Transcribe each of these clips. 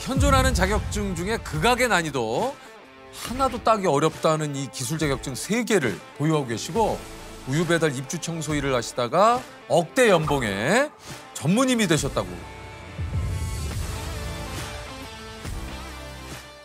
현존하는 자격증 중에 극악의 난이도 하나도 따기 어렵다는 이 기술 자격증 3개를 보유하고 계시고 우유 배달 입주 청소 일을 하시다가 억대 연봉에 전문임이 되셨다고.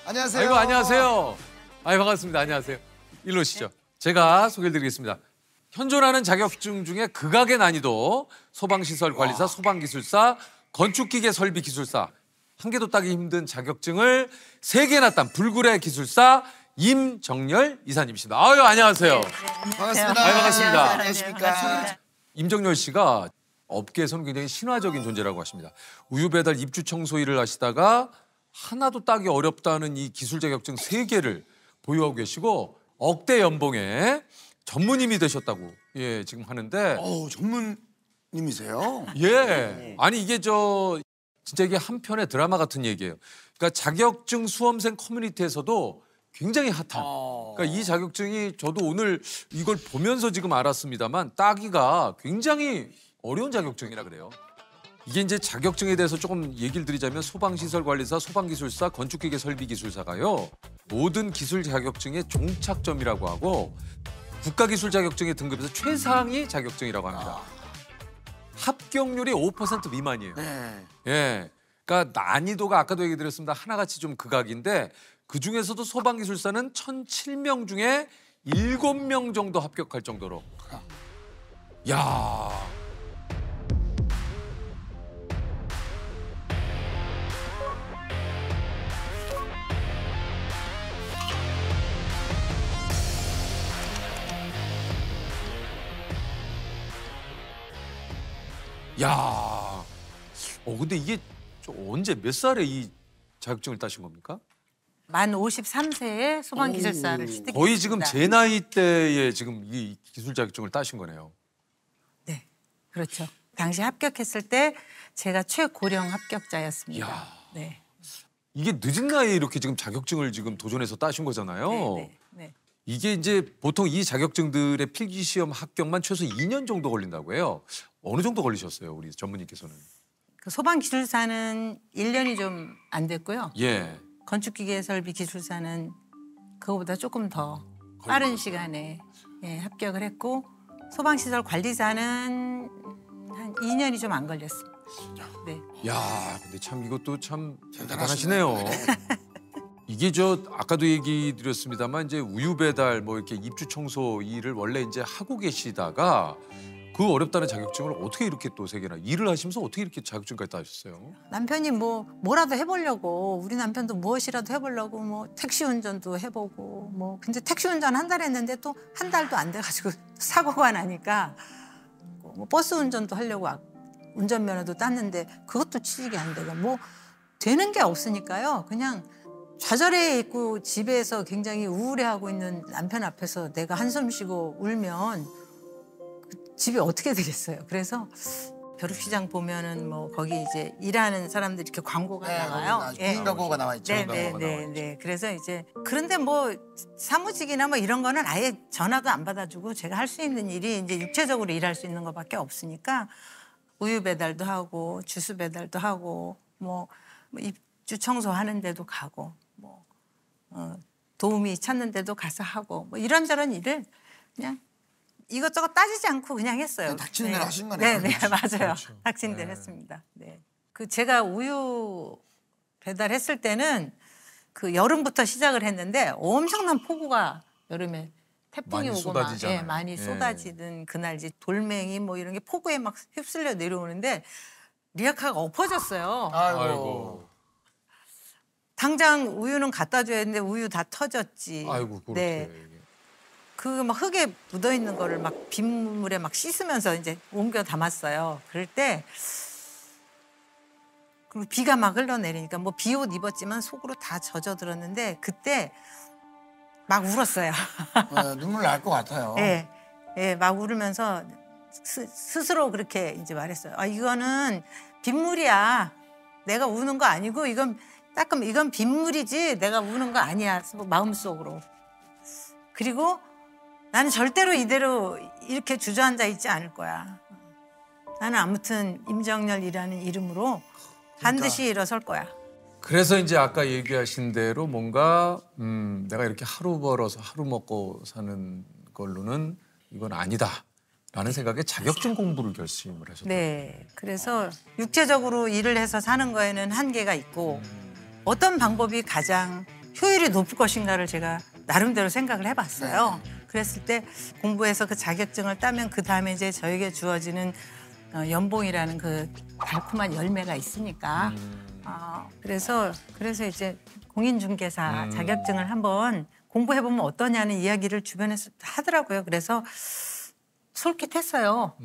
안녕하세요. 아이고 안녕하세요. 아이 반갑습니다. 안녕하세요. 일로 오시죠. 제가 소개를 드리겠습니다. 현존하는 자격증 중에 극악의 난이도 소방시설 관리사, 소방기술사, 건축기계 설비 기술사 한 개도 따기 힘든 자격증을 3개나 딴 불굴의 기술사 임정열 이사님이십니다. 아유 안녕하세요. 반갑습니다. 아유, 반갑습니다. 안녕하십니까. 임정열 씨가 업계에서는 굉장히 신화적인 존재라고 하십니다. 우유 배달 입주 청소 일을 하시다가 하나도 따기 어렵다는 이 기술 자격증 3개를 보유하고 계시고 억대 연봉에 전문임이 되셨다고 지금 하는데. 전문님이세요? 예. 아니 이게 진짜 이게 한 편의 드라마 같은 얘기예요. 그러니까 자격증 수험생 커뮤니티에서도 굉장히 핫한. 그러니까 이 자격증이 저도 오늘 이걸 보면서 지금 알았습니다만 따기가 굉장히 어려운 자격증이라 그래요. 이게 이제 자격증에 대해서 조금 얘기를 드리자면 소방시설관리사, 소방기술사, 건축기계 설비기술사가요. 모든 기술 자격증의 종착점이라고 하고 국가기술 자격증의 등급에서 최상위 자격증이라고 합니다. 합격률이 5% 미만이에요. 네. 예. 그러니까 난이도가 아까도 얘기 드렸습니다. 하나같이 좀 극악인데 그중에서도 소방기술사는 1,007명 중에 7명 정도 합격할 정도로. 야. 야, 근데 이게 언제 몇 살에 이 자격증을 따신 겁니까? 만 53세에 소방기술사를 취득했습니다. 거의 지금 제 나이 때에 지금 이 기술 자격증을 따신 거네요. 네, 그렇죠. 당시 합격했을 때 제가 최고령 합격자였습니다. 이야. 네. 이게 늦은 나이에 이렇게 지금 자격증을 지금 도전해서 따신 거잖아요. 네. 이게 이제 보통 이 자격증들의 필기시험 합격만 최소 2년 정도 걸린다고 해요. 어느 정도 걸리셨어요, 우리 전문의께서는? 그 소방기술사는 1년이 좀 안 됐고요. 예. 건축기계 설비 기술사는 그거보다 조금 더 빠른 시간에 합격을 했고 소방시설 관리사는 한 2년이 좀 안 걸렸습니다. 네. 야, 근데 참 이것도 참 대단하시네요. 이게 아까도 얘기 드렸습니다만 이제 우유 배달 뭐 이렇게 입주 청소 일을 원래 이제 하고 계시다가 그 어렵다는 자격증을 어떻게 이렇게 또 3개나 일을 하시면서 어떻게 이렇게 자격증까지 따셨어요? 남편이 뭐라도 해보려고 우리 남편도 무엇이라도 해보려고 뭐 택시 운전도 해보고 뭐 근데 택시 운전 한 달 했는데 또 한 달도 안 돼가지고 사고가 나니까 뭐 버스 운전도 하려고 운전면허도 땄는데 그것도 취직이 안 되고 뭐 되는 게 없으니까요. 그냥 좌절해 있고 집에서 굉장히 우울해하고 있는 남편 앞에서 내가 한숨 쉬고 울면 집이 어떻게 되겠어요. 그래서 벼룩시장 보면은 뭐 거기 이제 일하는 사람들 이렇게 광고가 나와요. 구인 광고가 나와 있죠. 네. 그래서 이제 그런데 뭐 사무직이나 뭐 이런 거는 아예 전화도 안 받아주고 제가 할 수 있는 일이 이제 육체적으로 일할 수 있는 것밖에 없으니까 우유 배달도 하고 주스 배달도 하고 뭐 입주 청소하는 데도 가고 뭐 도우미 찾는 데도 가서 하고 뭐 이런저런 일을 그냥 이것저것 따지지 않고 그냥 했어요. 닥치는 대로 하신 거네요. 네, 맞아요. 그렇죠. 닥치는 대로 했습니다. 네. 그 제가 우유 배달했을 때는 그 여름부터 시작을 했는데 엄청난 폭우가 여름에 태풍이 많이 오고 쏟아지잖아요. 많이 쏟아지는 그날 이제 돌멩이 뭐 이런 게 폭우에 막 휩쓸려 내려오는데 리아카가 엎어졌어요. 아이고. 당장 우유는 갖다 줘야 했는데 우유 다 터졌지. 아이고 그렇게. 네. 그 막 흙에 묻어 있는 거를 막 빗물에 막 씻으면서 이제 옮겨 담았어요. 그럴 때 그리고 비가 막 흘러내리니까 뭐 비옷 입었지만 속으로 다 젖어들었는데 그때 막 울었어요. 눈물 날 것 같아요. 예, 막 울으면서 스스로 그렇게 이제 말했어요. 아, 이거는 빗물이야. 내가 우는 거 아니고 이건 빗물이지 내가 우는 거 아니야. 마음속으로. 그리고 나는 절대로 이대로 이렇게 주저앉아 있지 않을 거야. 나는 아무튼 임정열이라는 이름으로 반드시 일어설 거야. 그래서 이제 아까 얘기하신 대로 뭔가 내가 이렇게 하루 벌어서 하루 먹고 사는 걸로는 이건 아니다라는 생각에 자격증 공부를 결심을 하셨다. 네. 그래서 육체적으로 일을 해서 사는 거에는 한계가 있고 어떤 방법이 가장 효율이 높을 것인가를 제가 나름대로 생각을 해봤어요. 그랬을 때 공부해서 그 자격증을 따면 그 다음에 이제 저에게 주어지는 연봉이라는 그 달콤한 열매가 있으니까 그래서 이제 공인중개사 자격증을 한번 공부해보면 어떠냐는 이야기를 주변에서 하더라고요. 그래서 솔깃했어요.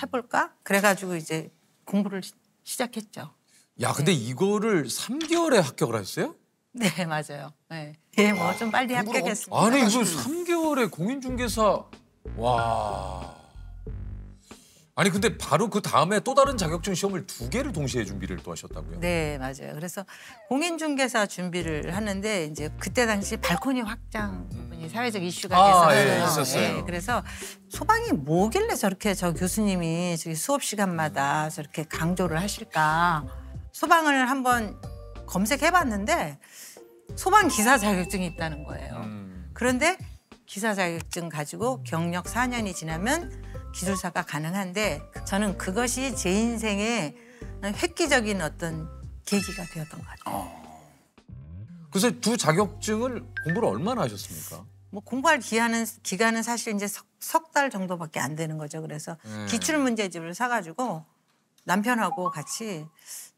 해볼까? 그래가지고 이제 공부를 시작했죠. 야, 근데 이거를 3개월에 합격을 하셨어요? 네, 맞아요. 네, 뭐 좀 빨리 합격했습니다. 아니, 이거 3개월에 공인중개사 와. 아니 근데 바로 그 다음에 또 다른 자격증 시험을 2개를 동시에 준비를 또 하셨다고요? 네, 맞아요. 그래서 공인중개사 준비를 하는데 이제 그때 당시 발코니 확장 부분이 사회적 이슈가 됐었어요. 예, 있었어요. 네, 그래서 소방이 뭐길래 저렇게 저 교수님이 저기 수업 시간마다 저렇게 강조를 하실까? 소방을 한번 검색해봤는데 소방 기사 자격증이 있다는 거예요. 그런데 기사 자격증 가지고 경력 4년이 지나면 기술사가 가능한데 저는 그것이 제 인생의 획기적인 어떤 계기가 되었던 것 같아요. 그래서 두 자격증을 공부를 얼마나 하셨습니까? 뭐 공부할 기간은 사실 이제 석 달 정도밖에 안 되는 거죠. 그래서 기출 문제집을 사가지고 남편하고 같이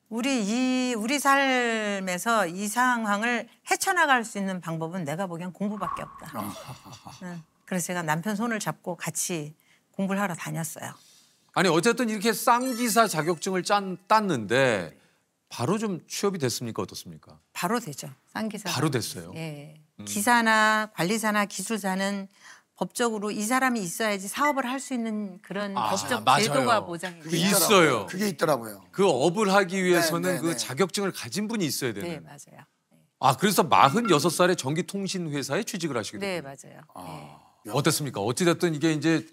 우리 삶에서 이 상황을 헤쳐나갈 수 있는 방법은 내가 보기엔 공부밖에 없다. 그래서 제가 남편 손을 잡고 같이 공부를 하러 다녔어요. 아니 어쨌든 이렇게 쌍기사 자격증을 땄는데 바로 좀 취업이 됐습니까? 어떻습니까? 바로 되죠. 쌍기사. 바로 됐어요? 예. 기사나 관리사나 기술사는 법적으로 이 사람이 있어야지 사업을 할 수 있는 그런 법적 맞아요. 제도가 보장이 그 돼요. 있어요. 그게 있더라고요. 그 업을 하기 위해서는 네, 그 네. 자격증을 가진 분이 있어야 되는. 네, 맞아요. 아 그래서 46살에 전기통신회사에 취직을 하시게 네, 됐어요. 맞아요. 어땠습니까? 어찌됐든 이게 이제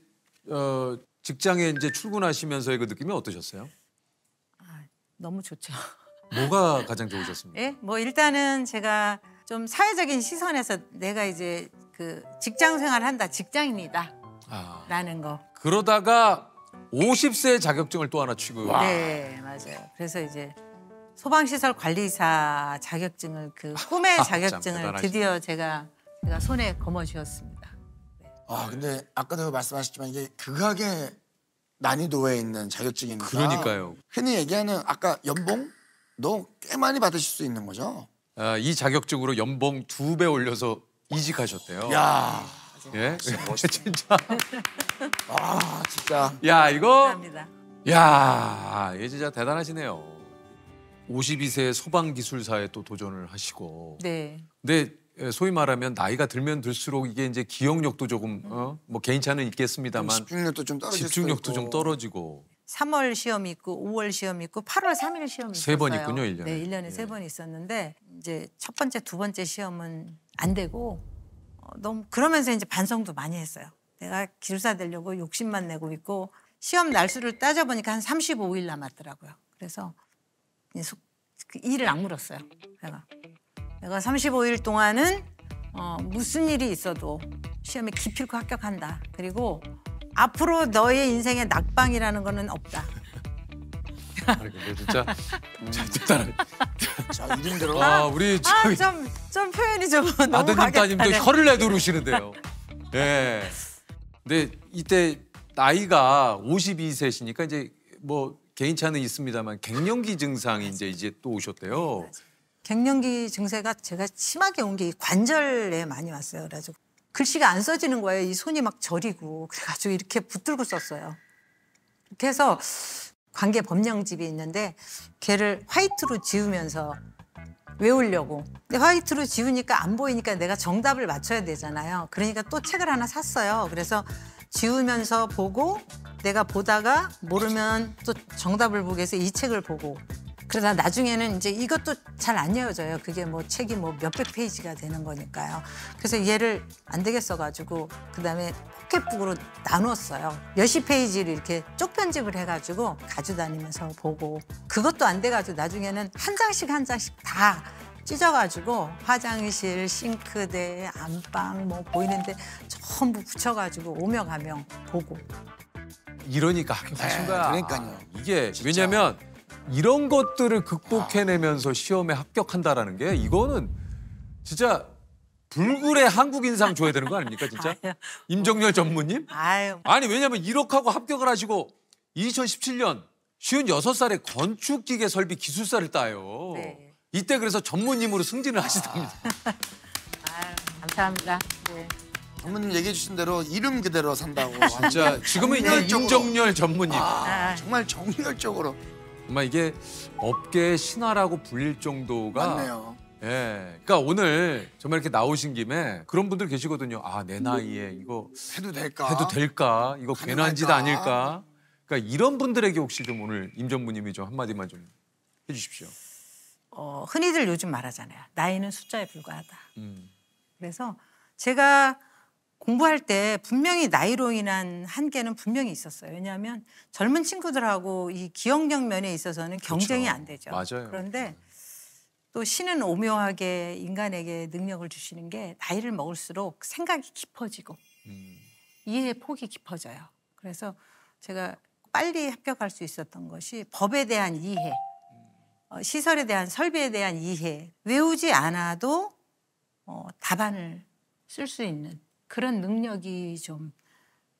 직장에 이제 출근하시면서의 그 느낌이 어떠셨어요? 너무 좋죠. 뭐가 가장 좋으셨습니까? 예? 뭐 일단은 제가 좀 사회적인 시선에서 내가 이제 그 직장 생활을 한다, 직장인이다 라는 거. 그러다가 50세 자격증을 또 하나 취급. 네, 맞아요. 그래서 이제 소방시설 관리사 자격증을 그 꿈의 참 자격증을 대단하시네. 드디어 제가 손에 거머쥐었습니다. 근데 아까도 말씀하셨지만 이게 극악의 난이도에 있는 자격증이니까. 그러니까요. 흔히 얘기하는 아까 연봉도 꽤 많이 받으실 수 있는 거죠. 이 자격증으로 연봉 2배 올려서 이직하셨대요. 야, 예? 진짜. 진짜. 야 이거. 감사합니다. 야 이게 진짜 대단하시네요. 52세 소방기술사에 또 도전을 하시고. 네. 근데 소위 말하면 나이가 들면 들수록 이게 이제 기억력도 조금 뭐 개인차는 있겠습니다만 집중력도 좀 떨어질 집중력도 수도 좀 있고. 떨어지고. 3월 시험이 있고 5월 시험이 있고 8월 3일 시험이 있었어요. 세 번 있군요, 1년에. 네, 1년에 예. 3번 있었는데 이제 첫 번째, 두 번째 시험은 안 되고 너무 그러면서 이제 반성도 많이 했어요. 내가 기술사 되려고 욕심만 내고 있고 시험 날수를 따져보니까 한 35일 남았더라고요. 그래서 그 일을 악물었어요. 내가 35일 동안은 무슨 일이 있어도 시험에 기필코 합격한다. 그리고 앞으로 너의 인생에 낙방이라는 거는 없다. 아니 근데 진짜 대단한. 자, 이름대로. 우리 좀 표현이 좀 너무 아드님 따님도 가겠다. 혀를 내두르시는데요. 예. 근데 이때 나이가 52세시니까 이제 뭐 개인차는 있습니다만 갱년기 증상이 이제 또 오셨대요. 갱년기 증세가 제가 심하게 온 게 관절에 많이 왔어요. 그래가지고 글씨가 안 써지는 거예요. 이 손이 막 저리고 그래가지고 이렇게 붙들고 썼어요. 그렇게 해서 관계 법령집이 있는데 걔를 화이트로 지우면서 외우려고. 근데 화이트로 지우니까 안 보이니까 내가 정답을 맞춰야 되잖아요. 그러니까 또 책을 하나 샀어요. 그래서 지우면서 보고 내가 보다가 모르면 또 정답을 보기 위해서 이 책을 보고 그러다 나중에는 이제 이것도 잘 안 외워져요. 그게 뭐 책이 뭐 몇백 페이지가 되는 거니까요. 그래서 얘를 안 되겠어가지고 그다음에 포켓북으로 나눴어요. 몇십 페이지를 이렇게 쪽편집을 해가지고 가지고 다니면서 보고 그것도 안 돼가지고 나중에는 한 장씩 다 찢어가지고 화장실, 싱크대, 안방 뭐 보이는데 전부 붙여가지고 오며 가며 보고. 이러니까 합격하신 거야. 그러니까요. 이게 왜냐면 이런 것들을 극복해내면서 시험에 합격한다라는 게 이거는 진짜 불굴의 한국 인상 줘야 되는 거 아닙니까 진짜? 아유. 임정열 전무님? 아유. 아니 왜냐면 이렇게 하고 합격을 하시고 2017년 56살에 건축기계 설비 기술사를 따요. 네. 이때 그래서 전무님으로 승진을 하시답니다. 아유, 감사합니다. 네. 전무님 얘기해 주신 대로 이름 그대로 산다고. 진짜 지금은 이제 정열적으로. 임정열 전무님. 정말 정열적으로. 정말 이게 업계의 신화라고 불릴 정도가 맞네요. 예. 그러니까 오늘 정말 이렇게 나오신 김에 그런 분들 계시거든요. 아, 내 나이에 이거 해도 될까? 해도 될까? 이거 괜한 짓 가능할까? 아닐까? 그러니까 이런 분들에게 혹시 좀 오늘 임 전무님이 좀 한마디만 좀 해주십시오. 흔히들 요즘 말하잖아요. 나이는 숫자에 불과하다. 음. 그래서 제가 공부할 때 분명히 나이로 인한 한계는 분명히 있었어요. 왜냐하면 젊은 친구들하고 이 기억력 면에 있어서는 경쟁이 안 되죠. 맞아요. 그런데 또 신은 오묘하게 인간에게 능력을 주시는 게 나이를 먹을수록 생각이 깊어지고 이해의 폭이 깊어져요. 그래서 제가 빨리 합격할 수 있었던 것이 법에 대한 이해, 시설에 대한 설비에 대한 이해, 외우지 않아도 답안을 쓸 수 있는 그런 능력이 좀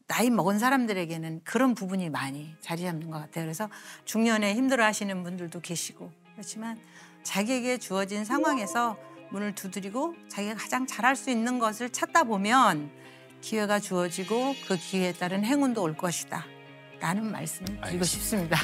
나이 먹은 사람들에게는 그런 부분이 많이 자리 잡는 것 같아요. 그래서 중년에 힘들어하시는 분들도 계시고 그렇지만 자기에게 주어진 상황에서 문을 두드리고 자기가 가장 잘할 수 있는 것을 찾다 보면 기회가 주어지고 그 기회에 따른 행운도 올 것이다 라는 말씀을 드리고 싶습니다.